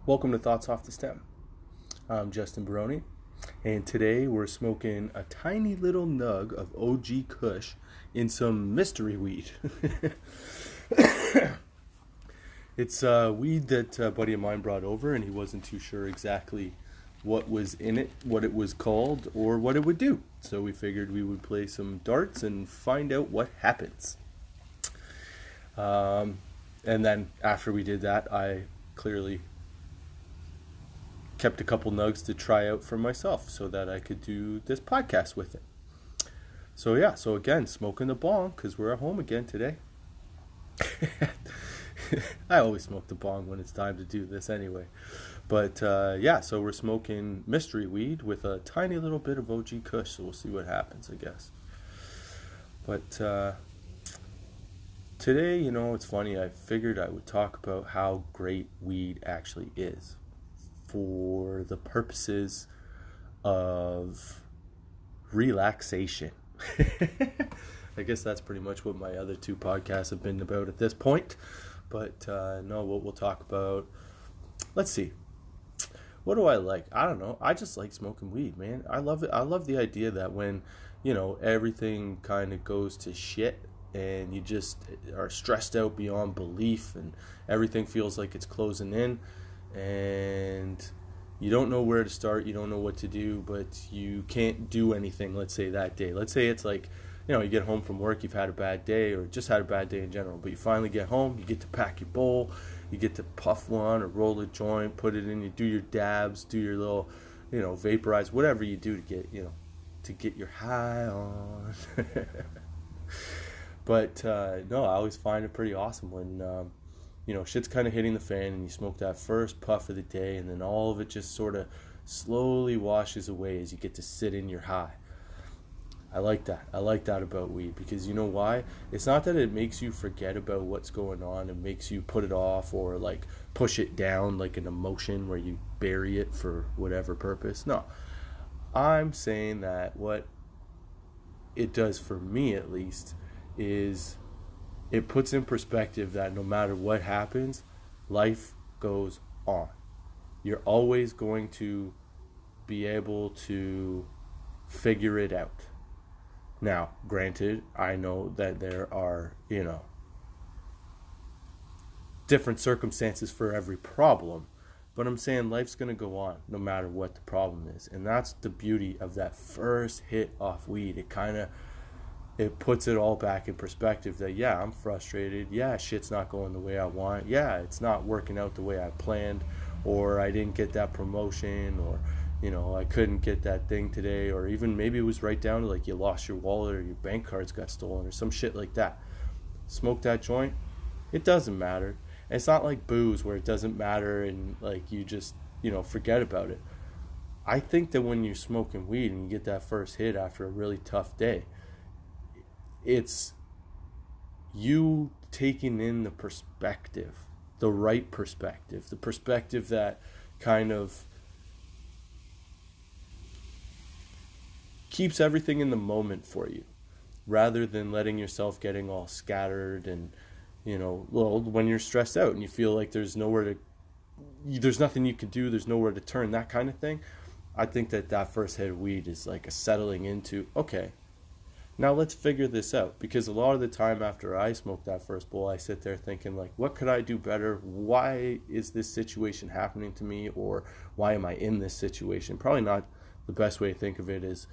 Welcome to Thoughts Off the Stem. I'm Justin Barone, and today we're smoking a tiny little nug of OG Kush in some mystery weed. It's weed that a buddy of mine brought over, and he wasn't too sure exactly what was in it, what it was called, or what it would do. So we figured we would play some darts and find out what happens. And then after we did that, I clearly kept a couple nugs to try out for myself so that I could do this podcast with it. So again, smoking the bong because we're at home again today. I always smoke the bong when it's time to do this anyway. But so we're smoking mystery weed with a tiny little bit of OG Kush, so we'll see what happens, I guess. But today, it's funny, I figured I would talk about how great weed actually is for the purposes of relaxation. I guess that's pretty much what my other two podcasts have been about at this point. But no, we'll talk about, let's see. What do I like? I don't know. I just like smoking weed, man. I love it. I love the idea that when, everything kind of goes to shit and you just are stressed out beyond belief and everything feels like it's closing in, and you don't know where to start, you don't know what to do, but you can't do anything, let's say, that day. Let's say it's like, you get home from work, you've had a bad day, or just had a bad day in general, but you finally get home, you get to pack your bowl, you get to puff one or roll a joint, put it in, you do your dabs, do your little, vaporize, whatever you do to get your high on. But no, I always find it pretty awesome when shit's kind of hitting the fan and you smoke that first puff of the day, and then all of it just sort of slowly washes away as you get to sit in your high. I like that. I like that about weed because you know why? It's not that it makes you forget about what's going on and makes you put it off or like push it down like an emotion where you bury it for whatever purpose. No. I'm saying that what it does for me, at least, is it puts in perspective that no matter what happens, life goes on. You're always going to be able to figure it out. Now, granted, I know that there are, different circumstances for every problem, but I'm saying life's going to go on no matter what the problem is. And that's the beauty of that first hit off weed. It puts it all back in perspective that, yeah, I'm frustrated. Yeah, shit's not going the way I want. Yeah, it's not working out the way I planned, or I didn't get that promotion, or, I couldn't get that thing today, or even maybe it was right down to like you lost your wallet or your bank cards got stolen or some shit like that. Smoke that joint, it doesn't matter. And it's not like booze where it doesn't matter and like you just, forget about it. I think that when you're smoking weed and you get that first hit after a really tough day, it's you taking in the perspective, the right perspective, the perspective that kind of keeps everything in the moment for you, rather than letting yourself getting all scattered and, when you're stressed out and you feel like there's nothing you can do, there's nowhere to turn, that kind of thing. I think that first hit of weed is like a settling into, okay, now let's figure this out. Because a lot of the time after I smoke that first bowl, I sit there thinking like, what could I do better? Why is this situation happening to me? Or why am I in this situation? Probably not the best way to think of it is,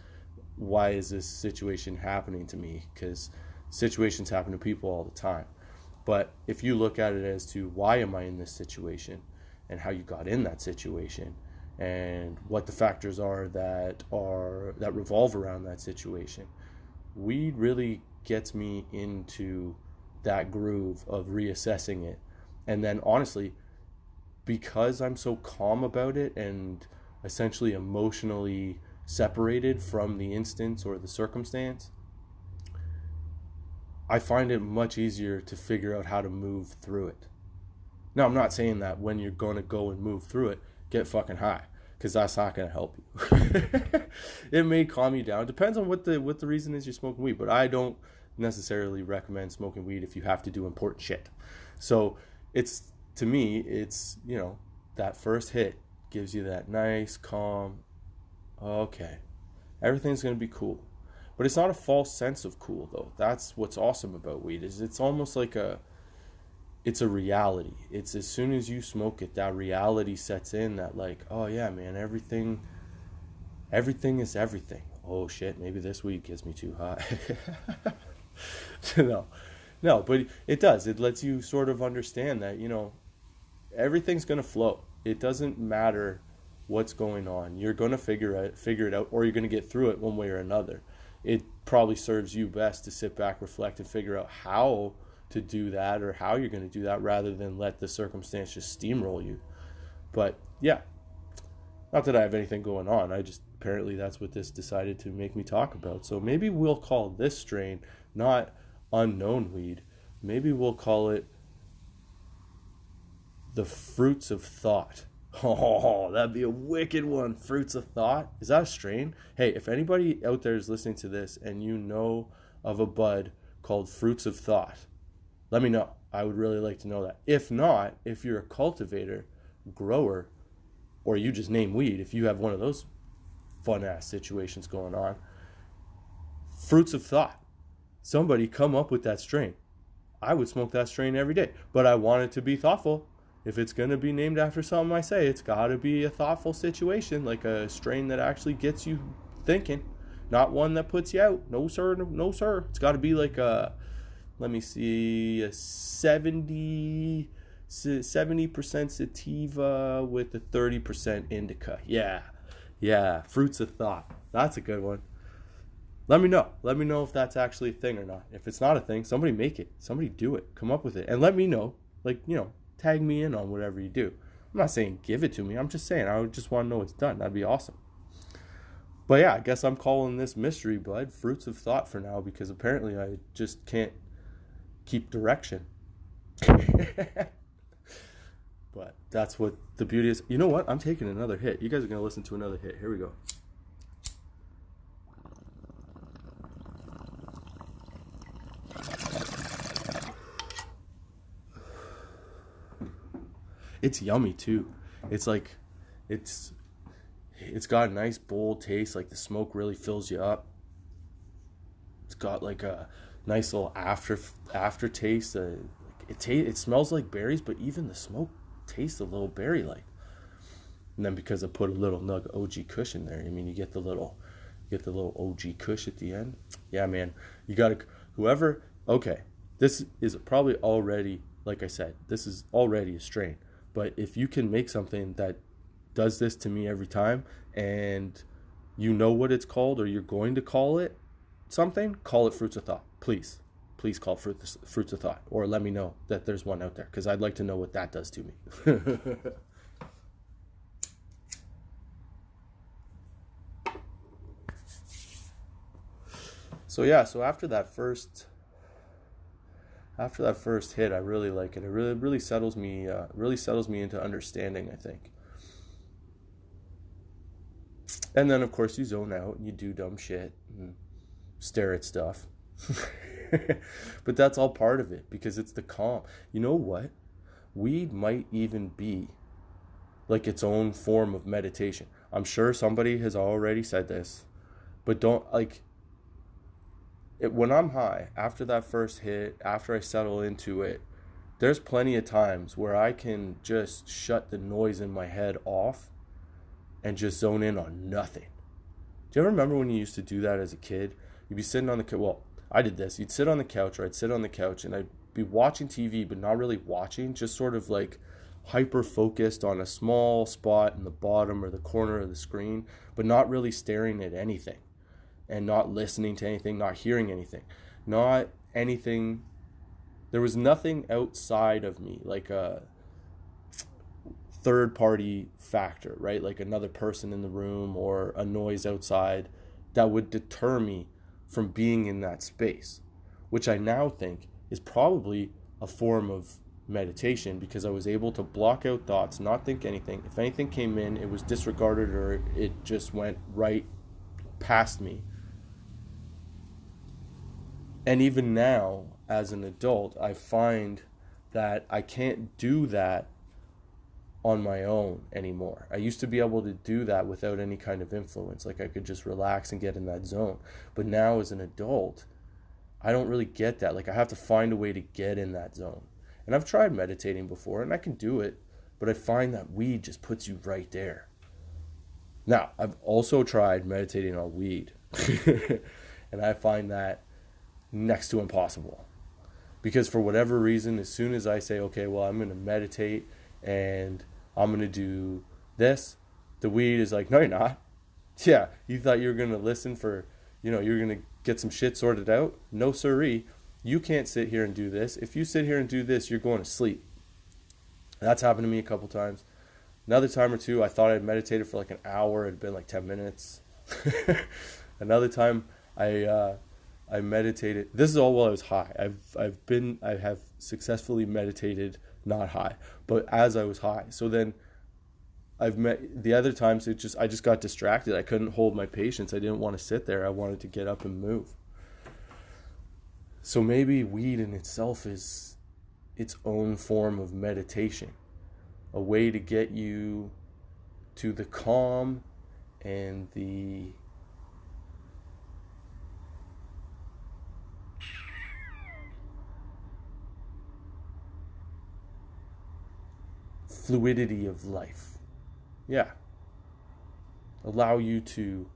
why is this situation happening to me? Because situations happen to people all the time. But if you look at it as to why am I in this situation and how you got in that situation and what the factors are that revolve around that situation, weed really gets me into that groove of reassessing it. And then honestly, because I'm so calm about it and essentially emotionally separated from the instance or the circumstance, I find it much easier to figure out how to move through it. Now, I'm not saying that when you're going to go and move through it, get fucking high, because that's not going to help you. It may calm you down. It depends on what the reason is you're smoking weed, but I don't necessarily recommend smoking weed if you have to do important shit. So to me, it's that first hit gives you that nice, calm, okay, everything's going to be cool. But it's not a false sense of cool, though. That's what's awesome about weed, is it's almost like it's a reality. It's as soon as you smoke it, that reality sets in, that like, oh yeah, man, everything is everything. Oh shit, maybe this weed gets me too high. No, but it does. It lets you sort of understand that, everything's going to flow. It doesn't matter what's going on. You're going to figure it out, or you're going to get through it one way or another. It probably serves you best to sit back, reflect, and figure out how to do that, or how you're going to do that, rather than let the circumstance just steamroll you. But yeah, not that I have anything going on. Apparently that's what this decided to make me talk about. So maybe we'll call this strain not unknown weed. Maybe we'll call it the fruits of thought. Oh, that'd be a wicked one. Fruits of thought. Is that a strain? Hey, if anybody out there is listening to this and you know of a bud called fruits of thought, let me know. I would really like to know that. If not, if you're a cultivator, grower, or you just name weed, if you have one of those fun ass situations going on, fruits of thought. Somebody come up with that strain. I would smoke that strain every day, but I want it to be thoughtful. If it's going to be named after something I say, it's got to be a thoughtful situation, like a strain that actually gets you thinking, not one that puts you out. No, sir. No, sir. It's got to be like a 70% sativa with a 30% indica. Yeah. Fruits of thought. That's a good one. Let me know. Let me know if that's actually a thing or not. If it's not a thing, somebody make it. Somebody do it. Come up with it. And let me know. Tag me in on whatever you do. I'm not saying give it to me. I'm just saying I would just want to know it's done. That'd be awesome. But yeah, I guess I'm calling this mystery bud fruits of thought for now, because apparently I just can't keep direction. But that's what the beauty is. You know what? I'm taking another hit. You guys are going to listen to another hit. Here we go. It's yummy too. It's like, it's got a nice bold taste. Like the smoke really fills you up. It's got like a nice little aftertaste. It smells like berries, but even the smoke tastes a little berry-like. And then because I put a little nug OG Kush in there, you get the little OG Kush at the end. Yeah, man, you gotta Okay, this is probably already, like I said, this is already a strain. But if you can make something that does this to me every time, and you know what it's called, or you're going to call it something, call it fruits of thought. Please call it fruits of thought, or let me know that there's one out there, because I'd like to know what that does to me. So after that first hit, I really like it. It really settles me into understanding, I think. And then of course you zone out and you do dumb shit and stare at stuff. But that's all part of it, because it's the calm. You know what? Weed might even be like its own form of meditation. I'm sure somebody has already said this, but when I'm high, after that first hit, after I settle into it, there's plenty of times where I can just shut the noise in my head off and just zone in on nothing. Do you ever remember when you used to do that as a kid? You'd be sitting on the couch. Well, I did this. You'd sit on the couch, or I'd sit on the couch, and I'd be watching TV, but not really watching, just sort of like hyper-focused on a small spot in the bottom or the corner of the screen, but not really staring at anything. And not listening to anything, not hearing anything, not anything. There was nothing outside of me, like a third-party factor, right? Like another person in the room or a noise outside that would deter me from being in that space, which I now think is probably a form of meditation, because I was able to block out thoughts, not think anything. If anything came in, it was disregarded, or it just went right past me. And even now, as an adult, I find that I can't do that on my own anymore. I used to be able to do that without any kind of influence. Like I could just relax and get in that zone. But now as an adult, I don't really get that. Like I have to find a way to get in that zone. And I've tried meditating before and I can do it, but I find that weed just puts you right there. Now, I've also tried meditating on weed. And I find that next to impossible. Because for whatever reason, as soon as I say, okay, well, I'm going to meditate and I'm going to do this, the weed is like, no, you're not. Yeah, you thought you were going to listen for, you're going to get some shit sorted out? No, sirree. You can't sit here and do this. If you sit here and do this, you're going to sleep. That's happened to me a couple times. Another time or two, I thought I'd meditated for like an hour. It had been like 10 minutes. Another time, I meditated. This is all while I was high. I have successfully meditated not high, but as I was high. So then I've met the other times I just got distracted. I couldn't hold my patience. I didn't want to sit there. I wanted to get up and move. So maybe weed in itself is its own form of meditation, a way to get you to the calm and the fluidity of life. Yeah. Allow you to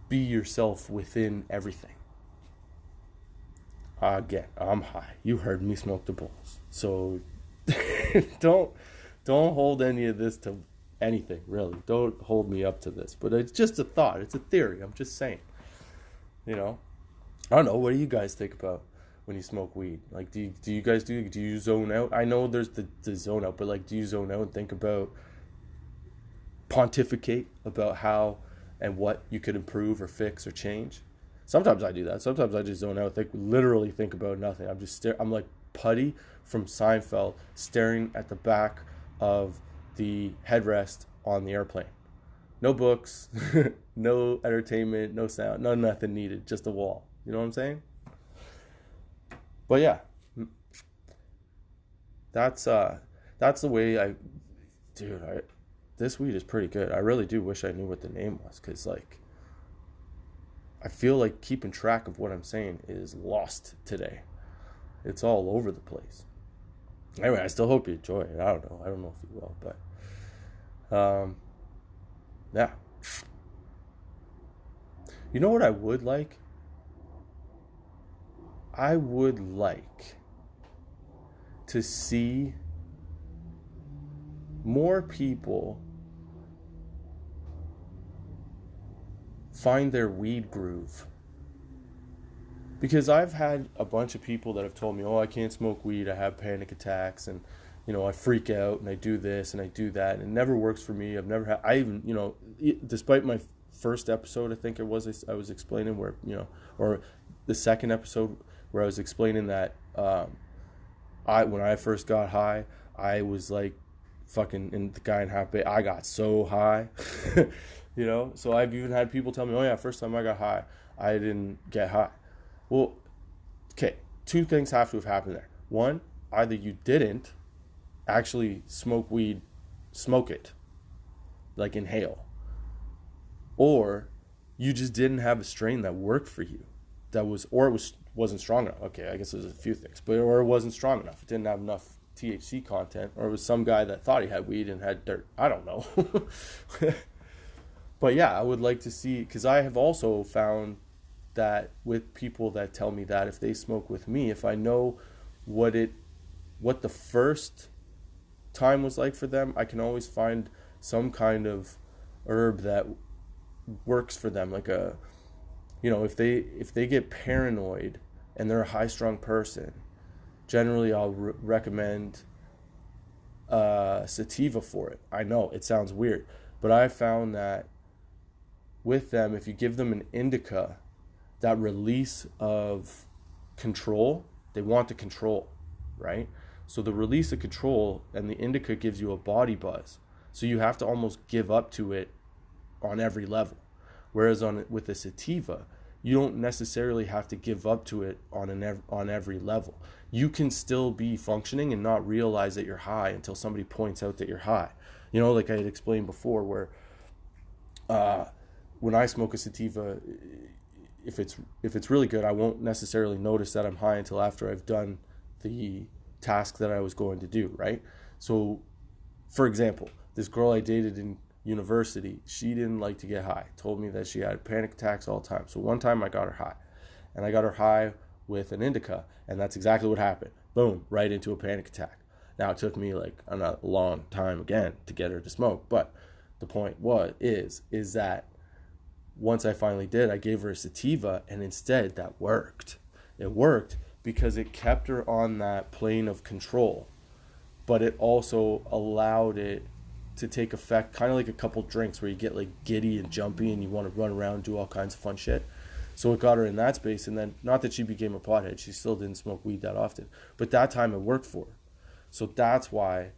be yourself within everything. Again, I'm high. You heard me smoke the bowls. So don't hold any of this to anything, really. Don't hold me up to this. But it's just a thought. It's a theory. I'm just saying. I don't know. What do you guys think about when you smoke weed? Like, do you guys do you zone out? I know there's the zone out, but like, do you zone out and think about, pontificate about how and what you could improve or fix or change? Sometimes I do that. Sometimes I just zone out, literally think about nothing. I'm like Putty from Seinfeld staring at the back of the headrest on the airplane. No books, no entertainment, no sound, no nothing needed, just a wall. You know what I'm saying? But yeah, that's the way this weed is pretty good. I really do wish I knew what the name was, because I feel like keeping track of what I'm saying is lost today. It's all over the place. Anyway, I still hope you enjoy it. I don't know if you will, but yeah. You know what I would like? I would like to see more people find their weed groove. Because I've had a bunch of people that have told me, I can't smoke weed, I have panic attacks, and I freak out, and I do this and I do that, and it never works for me. Despite my first episode, I think it was, I was explaining where, or the second episode where I was explaining that when I first got high, I was like fucking, and the guy in Half Bay, I got so high. So I've even had people tell me, first time I got high, I didn't get high. Well, okay, two things have to have happened there. One, either you didn't actually smoke it, like inhale, or you just didn't have a strain that worked for you, wasn't strong enough. Okay, I guess there's a few things, or it wasn't strong enough. It didn't have enough THC content, or it was some guy that thought he had weed and had dirt. I don't know. But yeah, I would like to see, because I have also found that with people that tell me that if they smoke with me, if I know what the first time was like for them, I can always find some kind of herb that works for them. Like if they get paranoid and they're a high-strung person, generally I'll recommend sativa for it. I know it sounds weird, but I found that with them, if you give them an indica, that release of control, they want the control, right? So the release of control and the indica gives you a body buzz. So you have to almost give up to it on every level. Whereas with the sativa, you don't necessarily have to give up to it on every level. You can still be functioning and not realize that you're high until somebody points out that you're high. You know, like I had explained before, where when I smoke a sativa, if it's really good, I won't necessarily notice that I'm high until after I've done the task that I was going to do, right? So, for example, this girl I dated in university, she didn't like to get high. Told me that she had panic attacks all the time. So one time I got her high. And I got her high with an indica, and that's exactly what happened. Boom, right into a panic attack. Now, it took me like a long time again to get her to smoke, but the point is that once I finally did, I gave her a sativa, and instead that worked. It worked because it kept her on that plane of control, but it also allowed it to take effect, kind of like a couple drinks where you get like giddy and jumpy and you want to run around and do all kinds of fun shit. So it got her in that space, and then not that she became a pothead, she still didn't smoke weed that often, but that time it worked for her. So that's why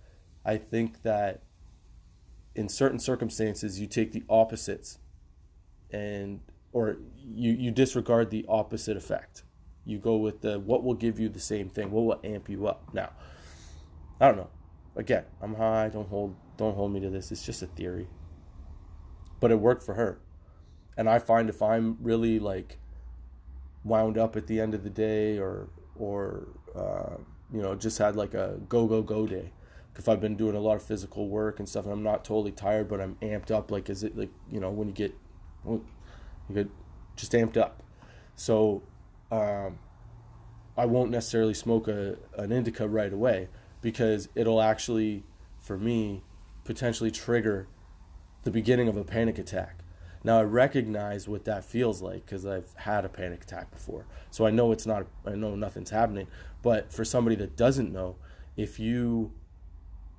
I think that in certain circumstances you take the opposites or you disregard the opposite effect. You go with the what will give you the same thing, what will amp you up. Now, I don't know. Again, I'm high, don't hold me to this. It's just a theory. But it worked for her. And I find if I'm really like wound up at the end of the day or just had like a go day. If I've been doing a lot of physical work and stuff and I'm not totally tired, but I'm amped up, like, is it like, when you get just amped up. So I won't necessarily smoke an indica right away because it'll actually, for me, potentially trigger the beginning of a panic attack. Now, I recognize what that feels like because I've had a panic attack before. So I know I know nothing's happening. But for somebody that doesn't know, if you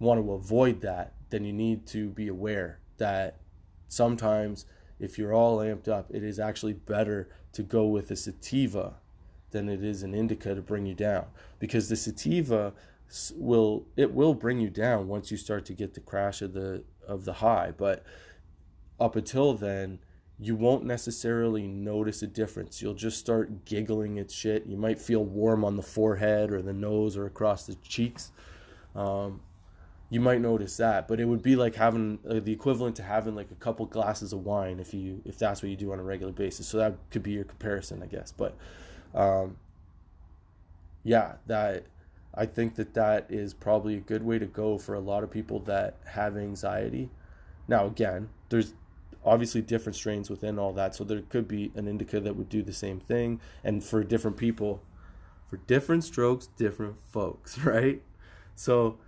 want to avoid that, then you need to be aware that sometimes if you're all amped up, it is actually better to go with a sativa than it is an indica to bring you down. Because the sativa will bring you down once you start to get the crash of the high. But up until then, you won't necessarily notice a difference. You'll just start giggling at shit. You might feel warm on the forehead or the nose or across the cheeks. You might notice that, but it would be like having the equivalent to having like a couple glasses of wine if that's what you do on a regular basis. So that could be your comparison, I guess. But that I think that is probably a good way to go for a lot of people that have anxiety. Now, again, there's obviously different strains within all that, so there could be an indica that would do the same thing, and for different people, for different strokes, different folks, right? So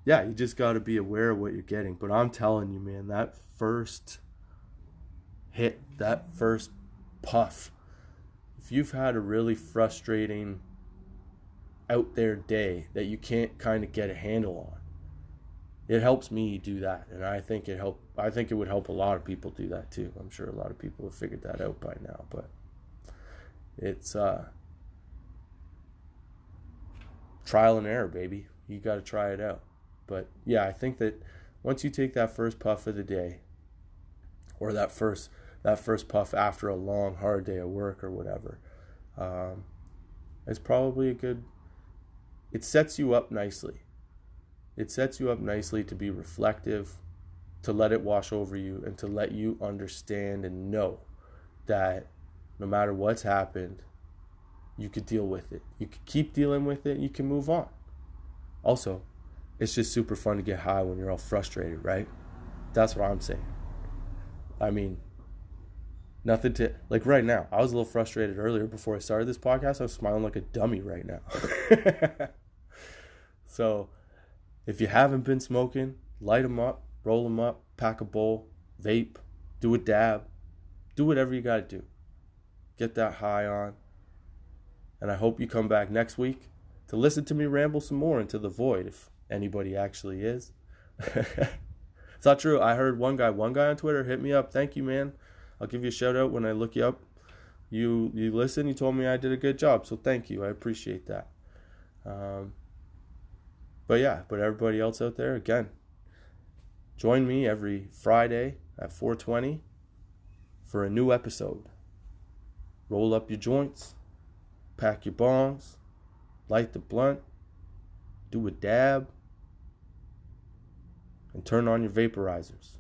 yeah, you just got to be aware of what you're getting. But I'm telling you, man, that first hit, that first puff, if you've had a really frustrating out there day that you can't kind of get a handle on, it helps me do that, and I think it would help a lot of people do that too. I'm sure a lot of people have figured that out by now, but it's trial and error, baby. You got to try it out. But yeah, I think that once you take that first puff of the day, or that first puff after a long hard day of work or whatever, it's probably it sets you up nicely. It sets you up nicely to be reflective, to let it wash over you, and to let you understand and know that no matter what's happened, you could deal with it. You could keep dealing with it. You can move on. Also, it's just super fun to get high when you're all frustrated, right? That's what I'm saying. I mean, nothing to, like right now, I was a little frustrated earlier before I started this podcast. I was smiling like a dummy right now. So, if you haven't been smoking, light them up, roll them up, pack a bowl, vape, do a dab, do whatever you got to do. Get that high on. And I hope you come back next week to listen to me ramble some more into the void, if anybody actually is. It's not true. I heard one guy on Twitter hit me up. Thank you, man. I'll give you a shout out when I look you up. You listen. You told me I did a good job, so thank you. I appreciate that. But everybody else out there, again, join me every Friday at 4:20 for a new episode. roll up your joints, pack your bongs, light the blunt, do a dab, and turn on your vaporizers.